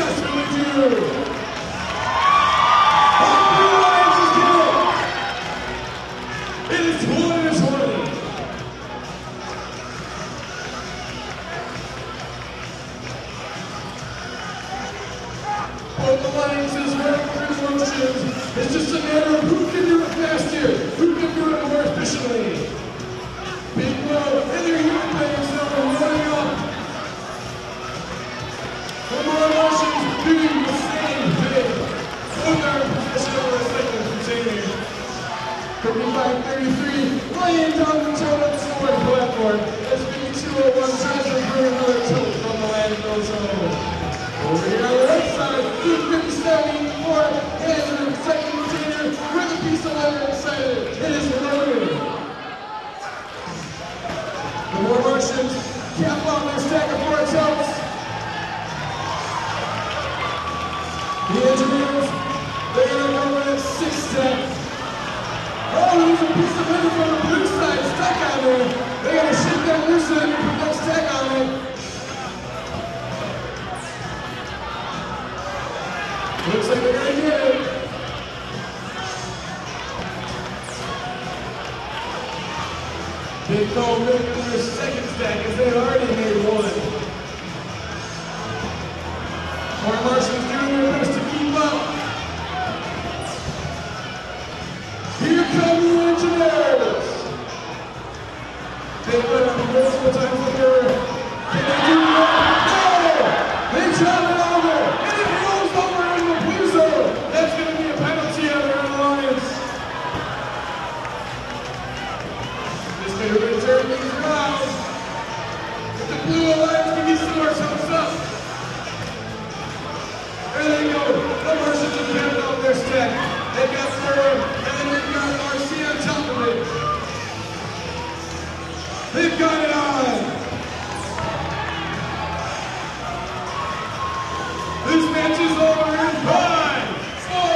successfully do. Blue Lions is good. It is 20-20. Both alliances work through motions. It's just a matter of who can do it faster, who can do it more efficiently. Big blow, and their heel players now are running up. The more motions doing the same thing. Both are professional wrestling entertainers. 35-33, laying down the toe on the scoring platform as 52-01 tries to bring another tilt from the landfill zone. Over here on the right side, 257-84, hands in the second container with a piece of leather inside it. It is loaded. The more Martians cap on their stack of four tilts. The engineers, they're going to go in at 6 steps. Oh, there's a piece of leather from the blue side stuck on there. They're going to shake that loose and put that stack on it. Looks like they're going to get it. Big Cole making their second stack as they already made one. More Martians doing their best to keep up. Here come the engineers. They've been on multiple times before. Can they do it? No! They drop it over, and it rolls over in the blue zone. That's going to be a penalty on their alliance. This may really turn things around. If the blue alliance can get some ourselves up. There they go. The Martians have capped out their stack. They've got Furrow, and then they've got RC on top of it. They've got it on. This match is over.